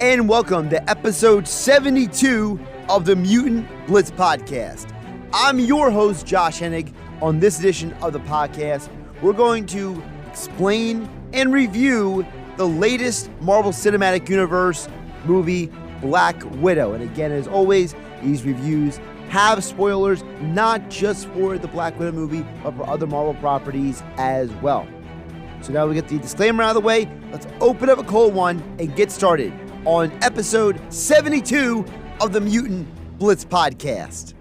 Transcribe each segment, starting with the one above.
and welcome to episode 72 of the Mutant Blitz Podcast. I'm your host, Josh Hennig. On this edition of the podcast, we're going to explain and review the latest Marvel Cinematic Universe movie, Black Widow. And again, as always, these reviews have spoilers, not just for the Black Widow movie, but for other Marvel properties as well. So now we get the disclaimer out of the way. Let's open up a cold one and get started on episode 72 of the Mutant Blitz Podcast.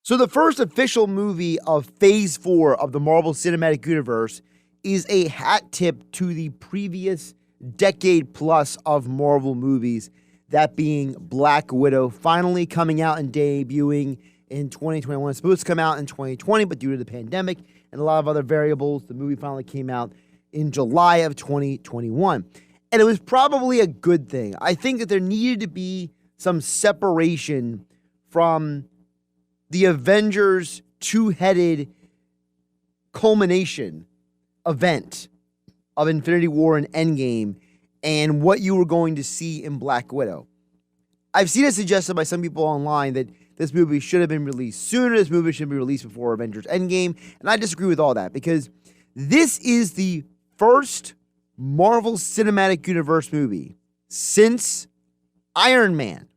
So the first official movie of Phase 4 of the Marvel Cinematic Universe is a hat tip to the previous decade plus of Marvel movies, that being Black Widow, finally coming out and debuting in 2021. It's supposed to come out in 2020, but due to the pandemic and a lot of other variables, the movie finally came out in July of 2021. And it was probably a good thing. I think that there needed to be some separation from the Avengers two-headed culmination event of Infinity War and Endgame and what you were going to see in Black Widow. I've seen it suggested by some people online that this movie should have been released sooner. This movie should be released before Avengers Endgame. And I disagree with all that because this is the first Marvel Cinematic Universe movie since Iron Man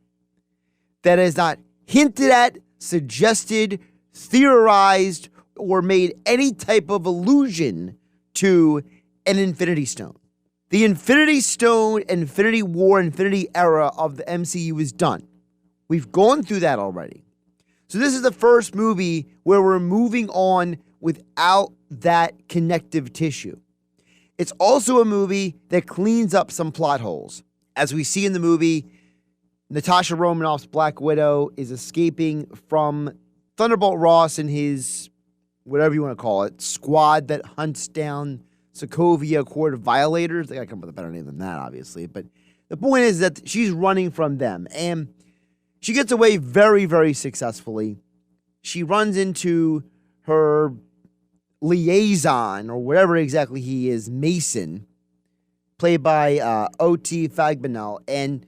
that has not hinted at, suggested, theorized, or made any type of allusion to an Infinity Stone. The Infinity Stone, Infinity War, Infinity era of the MCU is done. We've gone through that already. So this is the first movie where we're moving on without that connective tissue. It's also a movie that cleans up some plot holes. As we see in the movie, Natasha Romanoff's Black Widow is escaping from Thunderbolt Ross and his, whatever you want to call it, squad that hunts down Sokovia Accord violators. They got to come up with a better name than that, obviously. But the point is that she's running from them. And she gets away very, very successfully. She runs into her liaison, or whatever exactly he is, Mason, played by O.T. Fagbanel. And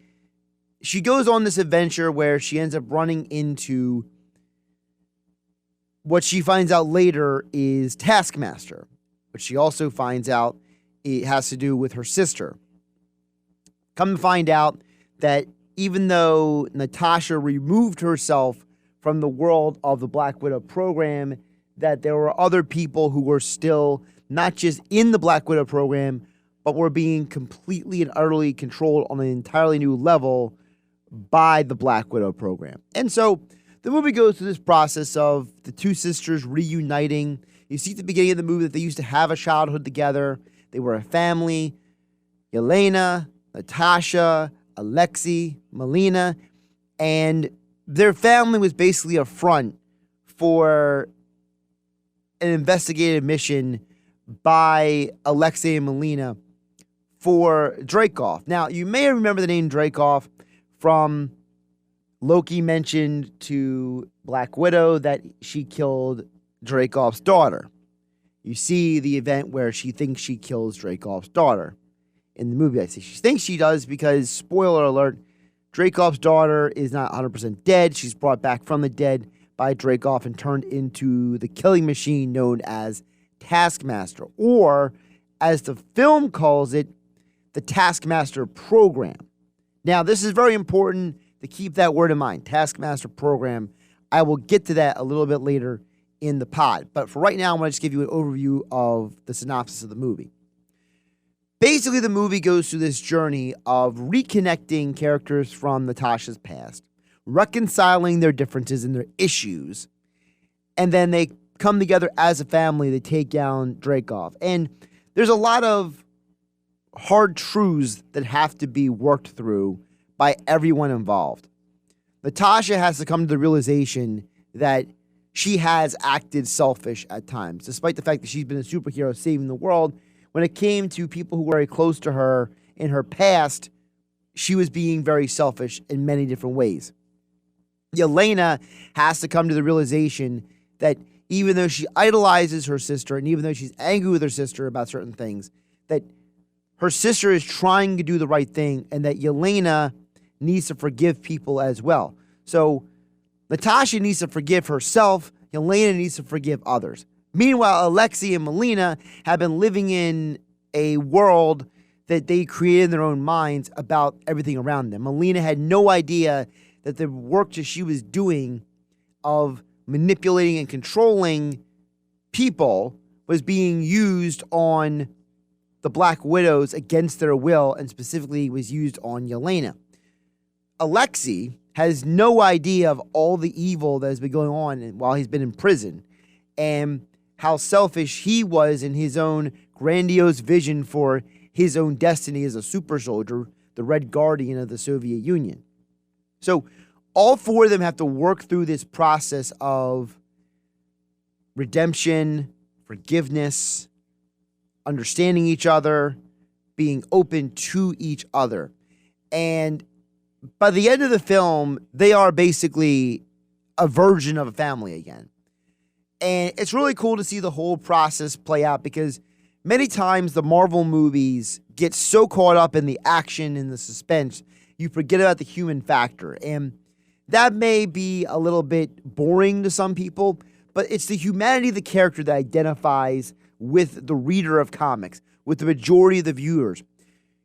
she goes on this adventure where she ends up running into what she finds out later is Taskmaster. But she also finds out it has to do with her sister. Come to find out that even though Natasha removed herself from the world of the Black Widow program, that there were other people who were still not just in the Black Widow program, but were being completely and utterly controlled on an entirely new level by the Black Widow program. And so the movie goes through this process of the two sisters reuniting. You see at the beginning of the movie that they used to have a childhood together. They were a family. Yelena, Natasha, Alexei, Melina, and their family was basically a front for an investigative mission by Alexei and Melina for Dreykov. Now, you may remember the name Dreykov from Loki mentioned to Black Widow that she killed Dreykov's daughter. You see the event where she thinks she kills Dreykov's daughter. In the movie, I say she thinks she does because, spoiler alert, Dreykov's daughter is not 100% dead. She's brought back from the dead by Dreykov and turned into the killing machine known as Taskmaster, or as the film calls it, the Taskmaster program. Now, this is very important to keep that word in mind, Taskmaster program. I will get to that a little bit later in the pod. But for right now, I'm going to just give you an overview of the synopsis of the movie. Basically, the movie goes through this journey of reconnecting characters from Natasha's past, reconciling their differences and their issues, and then they come together as a family to take down Dreykov. And there's a lot of hard truths that have to be worked through by everyone involved. Natasha has to come to the realization that she has acted selfish at times, despite the fact that she's been a superhero saving the world. When it came to people who were very close to her in her past, she was being very selfish in many different ways. Yelena has to come to the realization that even though she idolizes her sister and even though she's angry with her sister about certain things, that her sister is trying to do the right thing and that Yelena needs to forgive people as well. So Natasha needs to forgive herself. Yelena needs to forgive others. Meanwhile, Alexei and Melina have been living in a world that they created in their own minds about everything around them. Melina had no idea that the work that she was doing of manipulating and controlling people was being used on the Black Widows against their will, and specifically was used on Yelena. Alexei has no idea of all the evil that has been going on while he's been in prison, and how selfish he was in his own grandiose vision for his own destiny as a super soldier, the Red Guardian of the Soviet Union. So all four of them have to work through this process of redemption, forgiveness, understanding each other, being open to each other. And by the end of the film, they are basically a version of a family again. And it's really cool to see the whole process play out, because many times the Marvel movies get so caught up in the action and the suspense, you forget about the human factor. And that may be a little bit boring to some people, but it's the humanity of the character that identifies with the reader of comics, with the majority of the viewers.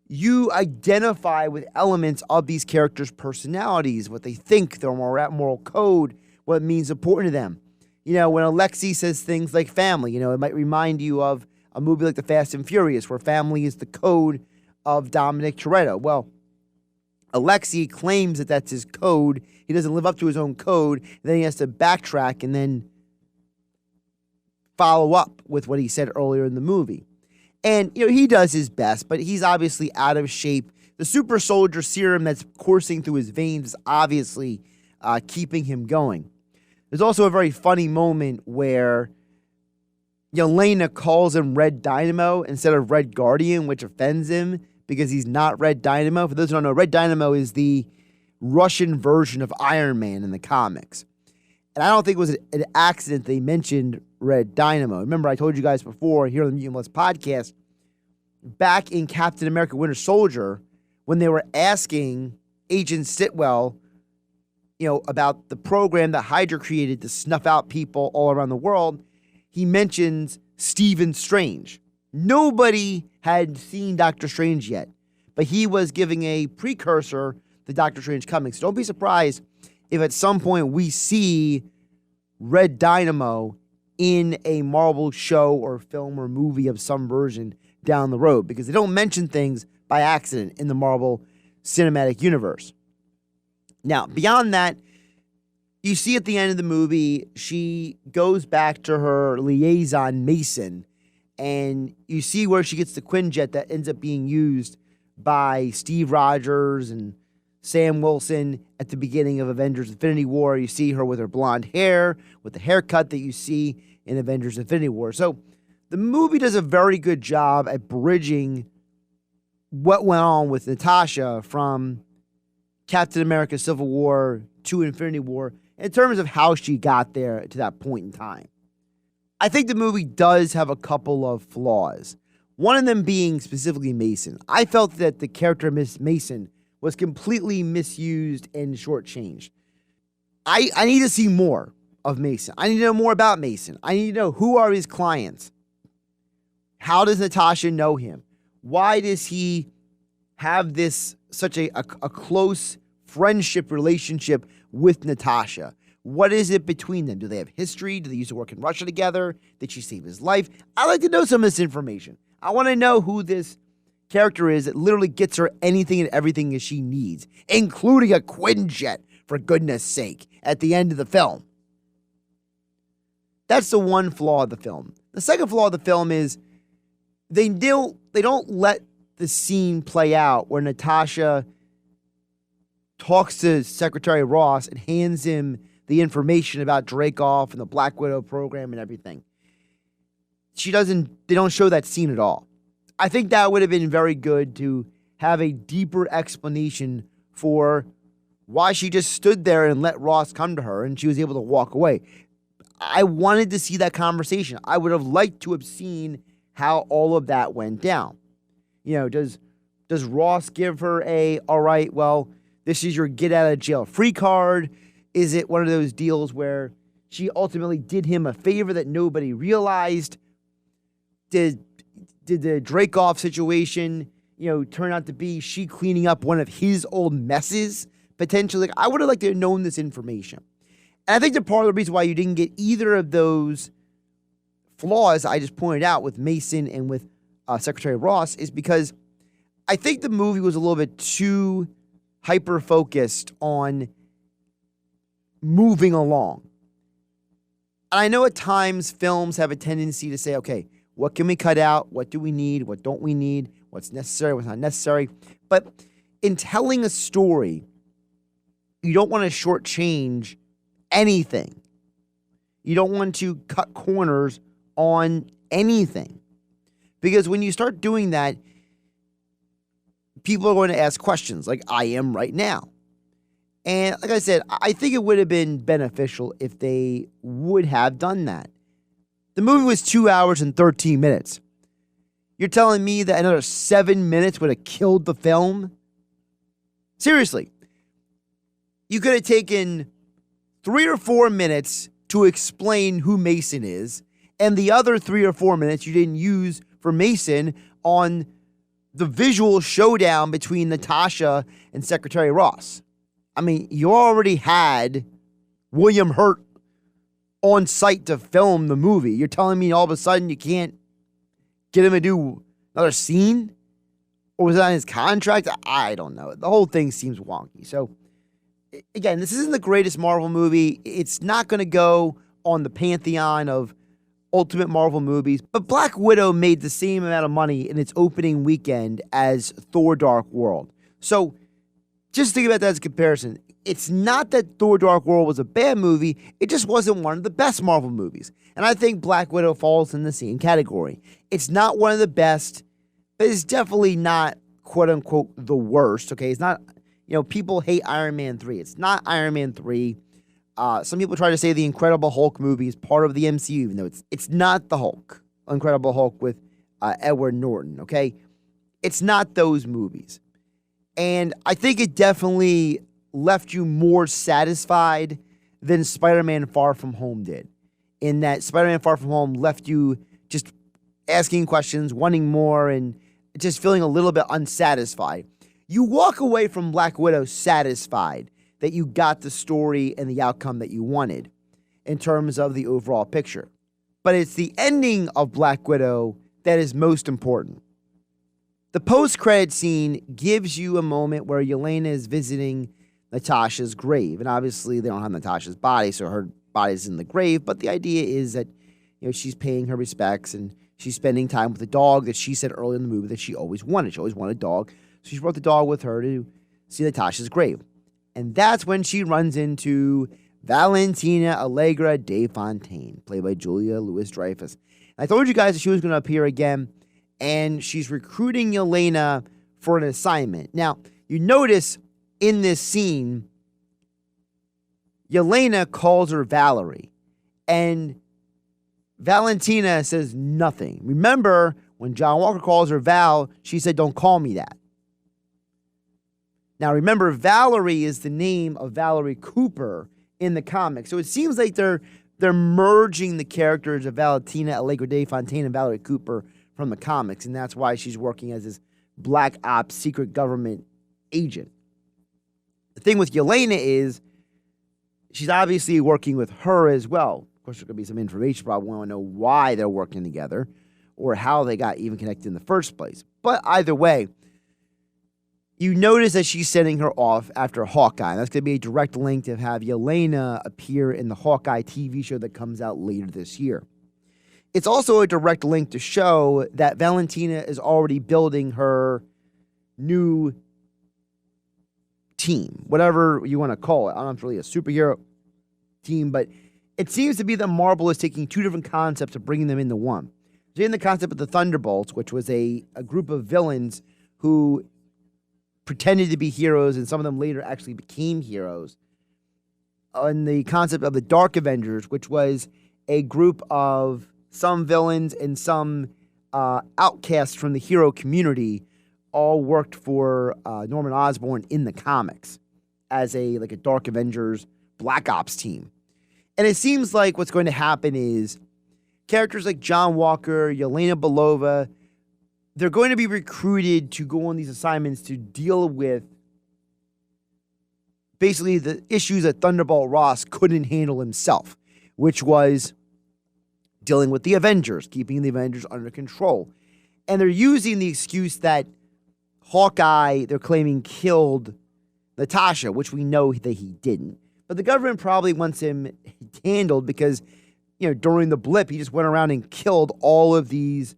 You identify with elements of these characters' personalities, what they think, their moral code, what means important to them. You know, when Alexei says things like family, it might remind you of a movie like The Fast and Furious, where family is the code of Dominic Toretto. Well, Alexei claims that that's his code. He doesn't live up to his own code. Then he has to backtrack and then follow up with what he said earlier in the movie. And, he does his best, but he's obviously out of shape. The super soldier serum that's coursing through his veins is obviously keeping him going. There's also a very funny moment where Yelena calls him Red Dynamo instead of Red Guardian, which offends him because he's not Red Dynamo. For those who don't know, Red Dynamo is the Russian version of Iron Man in the comics. And I don't think it was an accident they mentioned Red Dynamo. Remember, I told you guys before here on the Mutant Blitz Podcast, back in Captain America Winter Soldier, when they were asking Agent Sitwell, about the program that Hydra created to snuff out people all around the world, he mentions Stephen Strange. Nobody had seen Doctor Strange yet, but he was giving a precursor to Doctor Strange coming. So don't be surprised if at some point we see Red Dynamo in a Marvel show or film or movie of some version down the road, because they don't mention things by accident in the Marvel Cinematic Universe. Now, beyond that, you see at the end of the movie, she goes back to her liaison, Mason, and you see where she gets the Quinjet that ends up being used by Steve Rogers and Sam Wilson at the beginning of Avengers Infinity War. You see her with her blonde hair, with the haircut that you see in Avengers Infinity War. So the movie does a very good job at bridging what went on with Natasha from Captain America Civil War to Infinity War in terms of how she got there to that point in time. I think the movie does have a couple of flaws. One of them being specifically Mason. I felt that the character of Miss Mason was completely misused and shortchanged. I need to see more of Mason. I need to know more about Mason. I need to know, who are his clients? How does Natasha know him? Why does he have this such a close friendship relationship with Natasha? What is it between them? Do they have history? Do they used to work in Russia together? Did she save his life? I'd like to know some of this information. I want to know who this character is that literally gets her anything and everything that she needs, including a Quinjet, for goodness sake, at the end of the film. That's the one flaw of the film. The second flaw of the film is they don't let the scene play out where Natasha talks to Secretary Ross and hands him the information about Dreykov and the Black Widow program and everything. They don't show that scene at all. I think that would have been very good to have a deeper explanation for why she just stood there and let Ross come to her and she was able to walk away. I wanted to see that conversation. I would have liked to have seen how all of that went down. Does Ross give her all right, well, this is your get out of jail free card? Is it one of those deals where she ultimately did him a favor that nobody realized? Did the Dracoff situation, turn out to be she cleaning up one of his old messes, potentially? I would have liked to have known this information. And I think the part of the reason why you didn't get either of those flaws I just pointed out with Mason and with Secretary Ross is because I think the movie was a little bit too hyper-focused on moving along. And I know at times films have a tendency to say, okay, what can we cut out? What do we need? What don't we need? What's necessary? What's not necessary? But in telling a story, you don't want to shortchange anything. You don't want to cut corners on anything. Because when you start doing that, people are going to ask questions like I am right now. And like I said, I think it would have been beneficial if they would have done that. The movie was 2 hours and 13 minutes. You're telling me that another 7 minutes would have killed the film? Seriously. You could have taken 3 or 4 minutes to explain who Mason is, and the other 3 or 4 minutes you didn't use for Mason on the visual showdown between Natasha and Secretary Ross. I mean, you already had William Hurt on site to film the movie. You're telling me all of a sudden you can't get him to do another scene? Or was it on his contract? I don't know. The whole thing seems wonky. So, again, this isn't the greatest Marvel movie. It's not going to go on the pantheon of Ultimate Marvel movies. But Black Widow made the same amount of money in its opening weekend as Thor Dark World. So, just think about that as a comparison. It's not that Thor Dark World was a bad movie. It just wasn't one of the best Marvel movies. And I think Black Widow falls in the same category. It's not one of the best, but it's definitely not, quote-unquote, the worst. Okay, it's not, people hate Iron Man 3. It's not Iron Man 3. Some people try to say the Incredible Hulk movie is part of the MCU, even though it's not the Hulk. Incredible Hulk with Edward Norton, okay? It's not those movies. And I think it definitely left you more satisfied than Spider-Man Far From Home did. In that Spider-Man Far From Home left you just asking questions, wanting more, and just feeling a little bit unsatisfied. You walk away from Black Widow satisfied that you got the story and the outcome that you wanted in terms of the overall picture. But it's the ending of Black Widow that is most important. The post-credit scene gives you a moment where Yelena is visiting Natasha's grave. And obviously they don't have Natasha's body, so her body's in the grave. But the idea is that, she's paying her respects and she's spending time with the dog that she said earlier in the movie that she always wanted. She always wanted a dog. So she brought the dog with her to see Natasha's grave. And that's when she runs into Valentina Allegra de Fontaine, played by Julia Louis-Dreyfus. I told you guys that she was going to appear again, and she's recruiting Yelena for an assignment. Now, you notice in this scene, Yelena calls her Valerie, and Valentina says nothing. Remember, when John Walker calls her Val, she said, "Don't call me that." Now, remember, Valerie is the name of Valerie Cooper in the comics. So it seems like they're merging the characters of Valentina Allegra de Fontaine and Valerie Cooper from the comics, and that's why she's working as this black ops secret government agent. The thing with Yelena is she's obviously working with her as well. Of course, there could be some information, probably want to know why they're working together or how they got even connected in the first place. But either way, you notice that she's sending her off after Hawkeye. That's going to be a direct link to have Yelena appear in the Hawkeye TV show that comes out later this year. It's also a direct link to show that Valentina is already building her new team, whatever you want to call it. I don't know if it's really a superhero team, but it seems to be that Marvel is taking two different concepts and bringing them into one. So in the concept of the Thunderbolts, which was a group of villains who pretended to be heroes, and some of them later actually became heroes. On the concept of the Dark Avengers, which was a group of some villains and some outcasts from the hero community all worked for Norman Osborn in the comics as a Dark Avengers Black Ops team. And it seems like what's going to happen is characters like John Walker, Yelena Belova, they're going to be recruited to go on these assignments to deal with basically the issues that Thunderbolt Ross couldn't handle himself, which was dealing with the Avengers, keeping the Avengers under control. And they're using the excuse that Hawkeye, they're claiming, killed Natasha, which we know that he didn't. But the government probably wants him handled because, during the blip, he just went around and killed all of these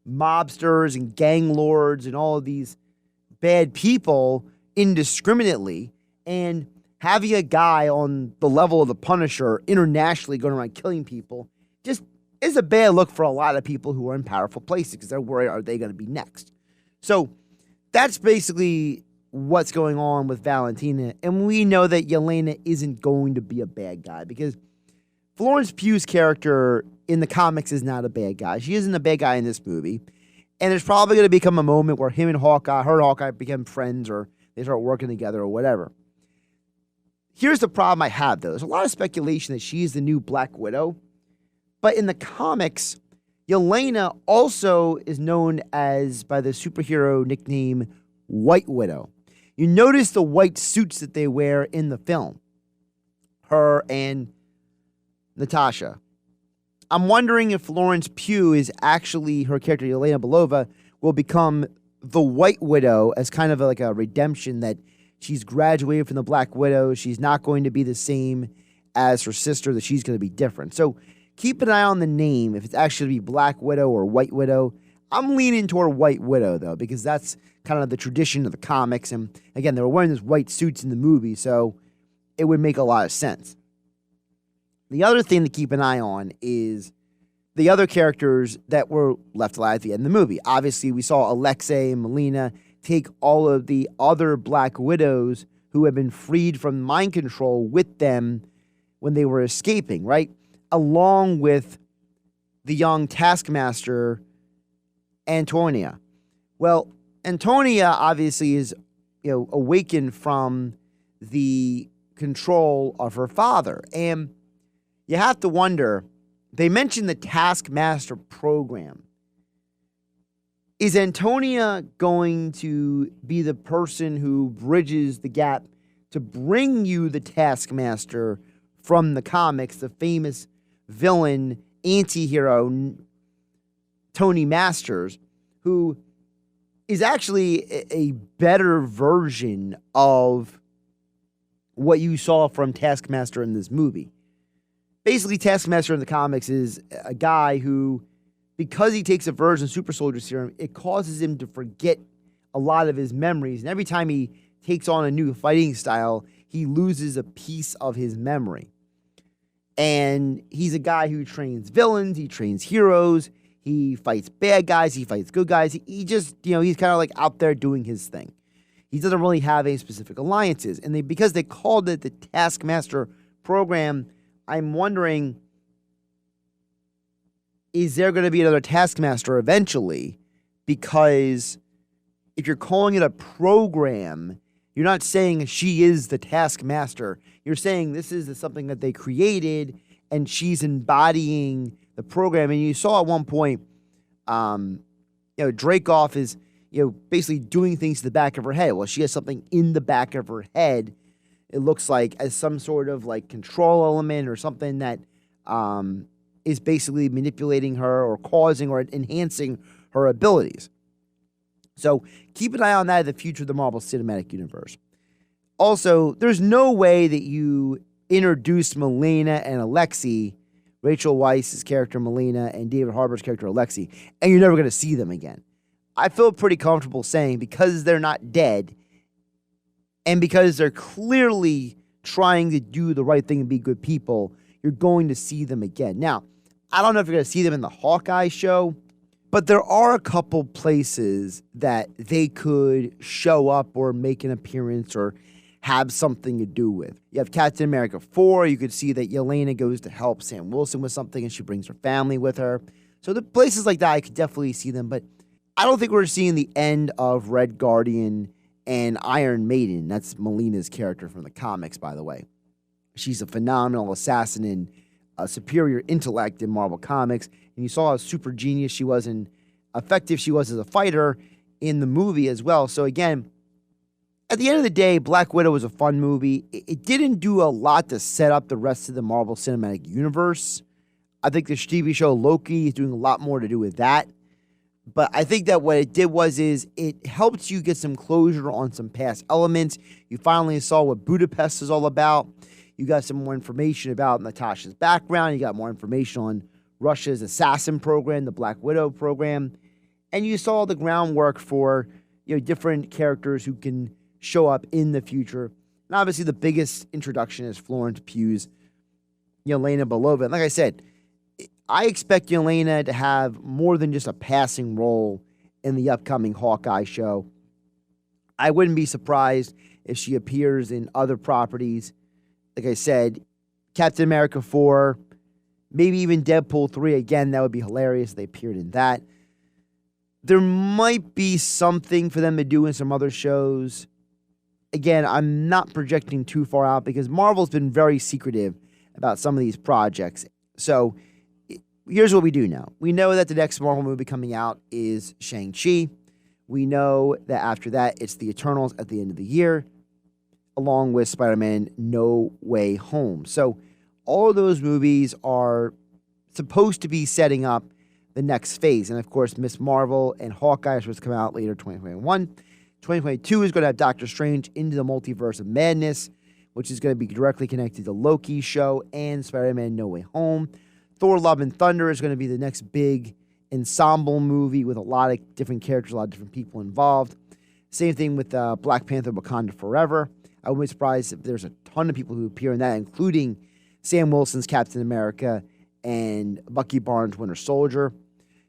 mobsters and gang lords and all of these bad people indiscriminately. And having a guy on the level of the Punisher internationally going around killing people just is a bad look for a lot of people who are in powerful places because they're worried, are they going to be next? So that's basically what's going on with Valentina. And we know that Yelena isn't going to be a bad guy because Florence Pugh's character in the comics is not a bad guy. She isn't a bad guy in this movie. And there's probably going to become a moment where her and Hawkeye become friends or they start working together or whatever. Here's the problem I have, though. There's a lot of speculation that she's the new Black Widow. But in the comics, Yelena also is known as by the superhero nickname White Widow. You notice the white suits that they wear in the film. Her and Natasha. I'm wondering if Florence Pugh is actually, her character Yelena Belova, will become the White Widow as kind of like a redemption that she's graduated from the Black Widow. She's not going to be the same as her sister, that she's going to be different. So keep an eye on the name, if it's actually going to be Black Widow or White Widow. I'm leaning toward White Widow, though, because that's kind of the tradition of the comics. And again, they were wearing these white suits in the movie, so it would make a lot of sense. The other thing to keep an eye on is the other characters that were left alive at the end of the movie. Obviously, we saw Alexei and Melina take all of the other Black Widows who had been freed from mind control with them when they were escaping, right? Along with the young Taskmaster, Antonia. Well, Antonia obviously is, awakened from the control of her father. And you have to wonder, they mentioned the Taskmaster program. Is Antonia going to be the person who bridges the gap to bring you the Taskmaster from the comics, the famous villain, anti-hero, Tony Masters, who is actually a better version of what you saw from Taskmaster in this movie? Basically, Taskmaster in the comics is a guy who, because he takes a version of Super Soldier Serum, it causes him to forget a lot of his memories. And every time he takes on a new fighting style, he loses a piece of his memory. And he's a guy who trains villains, he trains heroes, he fights bad guys, he fights good guys. He just, he's kind of like out there doing his thing. He doesn't really have any specific alliances. And because they called it the Taskmaster program, I'm wondering, is there going to be another Taskmaster eventually? Because if you're calling it a program, you're not saying she is the Taskmaster. You're saying this is something that they created and she's embodying the program. And you saw at one point, Dreykov is, basically doing things to the back of her head. Well, she has something in the back of her head, it looks like, as some sort of like control element or something that is basically manipulating her or causing or enhancing her abilities. So keep an eye on that in the future of the Marvel Cinematic Universe. Also, there's no way that you introduce Melina and Alexei, Rachel Weisz's character Melina and David Harbour's character Alexei, and you're never going to see them again. I feel pretty comfortable saying, because they're not dead and because they're clearly trying to do the right thing and be good people, you're going to see them again. Now, I don't know if you're going to see them in the Hawkeye show, but there are a couple places that they could show up or make an appearance or have something to do with. You have Captain America 4. You could see that Yelena goes to help Sam Wilson with something and she brings her family with her. So the places like that, I could definitely see them. But I don't think we're seeing the end of Red Guardian and Iron Maiden. That's Melina's character from the comics, by the way. She's a phenomenal assassin and a superior intellect in Marvel Comics. And you saw how super genius she was and effective she was as a fighter in the movie as well. So again, at the end of the day, Black Widow was a fun movie. It didn't do a lot to set up the rest of the Marvel Cinematic Universe. I think the TV show Loki is doing a lot more to do with that. But I think that what it did is it helped you get some closure on some past elements. You finally saw what Budapest is all about. You got some more information about Natasha's background. You got more information on Russia's assassin program, the Black Widow program. And you saw the groundwork for, different characters who can show up in the future. And obviously the biggest introduction is Florence Pugh's Yelena Belova. And like I said, I expect Yelena to have more than just a passing role in the upcoming Hawkeye show. I wouldn't be surprised if she appears in other properties. Like I said, Captain America 4, maybe even Deadpool 3. Again, that would be hilarious if they appeared in that. There might be something for them to do in some other shows. Again, I'm not projecting too far out because Marvel's been very secretive about some of these projects. So here's what we do know. We know that the next Marvel movie coming out is Shang-Chi. We know that after that, it's the Eternals at the end of the year, along with Spider-Man No Way Home. So all of those movies are supposed to be setting up the next phase. And of course, Miss Marvel and Hawkeye are supposed to come out later 2021. 2022 is going to have Doctor Strange Into the Multiverse of Madness, which is going to be directly connected to Loki's show and Spider-Man No Way Home. Thor Love and Thunder is going to be the next big ensemble movie with a lot of different characters, a lot of different people involved. Same thing with Black Panther Wakanda Forever. I wouldn't be surprised if there's a ton of people who appear in that, including Sam Wilson's Captain America and Bucky Barnes' Winter Soldier.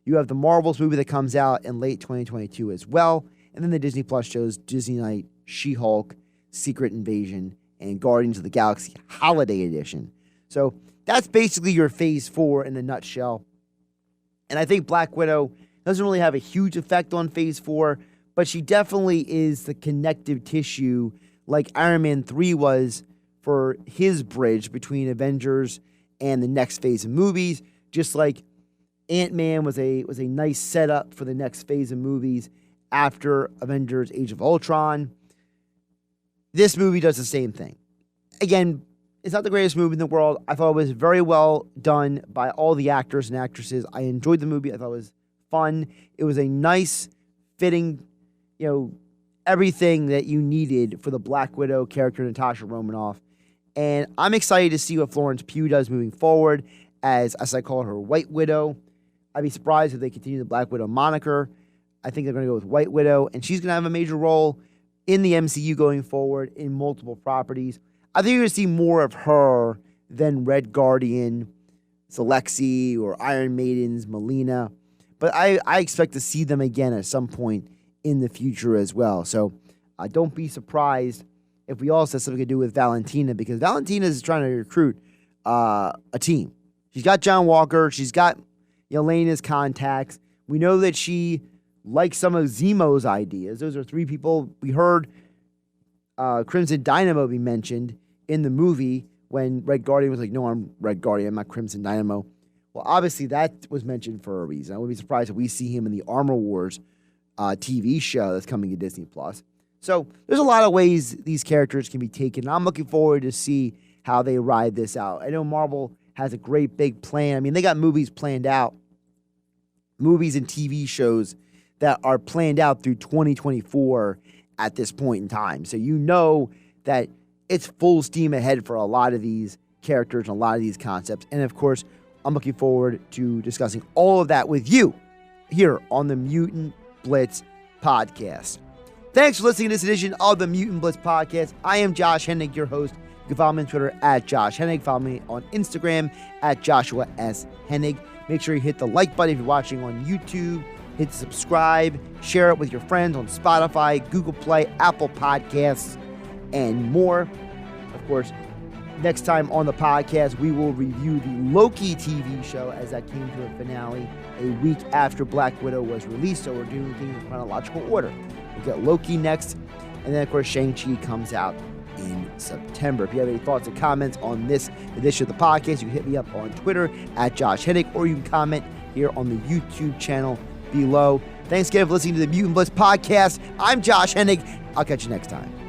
You have the Marvels movie that comes out in late 2022 as well. And then the Disney Plus shows Disney Night, She-Hulk, Secret Invasion, and Guardians of the Galaxy Holiday Edition. So that's basically your Phase 4 in a nutshell. And I think Black Widow doesn't really have a huge effect on Phase 4, but she definitely is the connective tissue like Iron Man 3 was for his bridge between Avengers and the next phase of movies, just like Ant-Man was a nice setup for the next phase of movies after Avengers Age of Ultron. This movie does the same thing. Again, it's not the greatest movie in the world. I thought it was very well done by all the actors and actresses. I enjoyed the movie. I thought it was fun. It was a nice, fitting, everything that you needed for the Black Widow character, Natasha Romanoff. And I'm excited to see what Florence Pugh does moving forward as I call her, White Widow. I'd be surprised if they continue the Black Widow moniker. I think they're going to go with White Widow, and she's going to have a major role in the MCU going forward in multiple properties. I think you're going to see more of her than Red Guardian, Alexei, or Iron Maiden's Melina. But I expect to see them again at some point in the future as well. So don't be surprised if we also have something to do with Valentina, because Valentina is trying to recruit a team. She's got John Walker. She's got Yelena's contacts. We know that she likes some of Zemo's ideas. Those are three people. We heard Crimson Dynamo be mentioned in the movie when Red Guardian was like, no, I'm Red Guardian, I'm not Crimson Dynamo. Well, obviously that was mentioned for a reason. I wouldn't be surprised if we see him in the Armor Wars TV show that's coming to Disney+. So there's a lot of ways these characters can be taken. I'm looking forward to see how they ride this out. I know Marvel has a great big plan. I mean, they got movies planned out, movies and TV shows that are planned out through 2024 at this point in time. So you know that it's full steam ahead for a lot of these characters and a lot of these concepts. And of course, I'm looking forward to discussing all of that with you here on the Mutant Blitz Podcast. Thanks for listening to this edition of the Mutant Blitz Podcast. I am Josh Hennig, your host. You can follow me on Twitter at Josh Hennig. Follow me on Instagram at Joshua S. Hennig. Make sure you hit the like button if you're watching on YouTube. Hit subscribe. Share it with your friends on Spotify, Google Play, Apple Podcasts, and more. Of course, Next time on the podcast, we will review the Loki TV show as that came to a finale a week after Black Widow was released. So we're doing things in chronological order. We'll get Loki next. And then, of course, Shang-Chi comes out in September. If you have any thoughts or comments on this edition of the podcast, you can hit me up on Twitter at Josh Hennig, or you can comment here on the YouTube channel below. Thanks again for listening to the Mutant Blitz Podcast. I'm Josh Hennig. I'll catch you next time.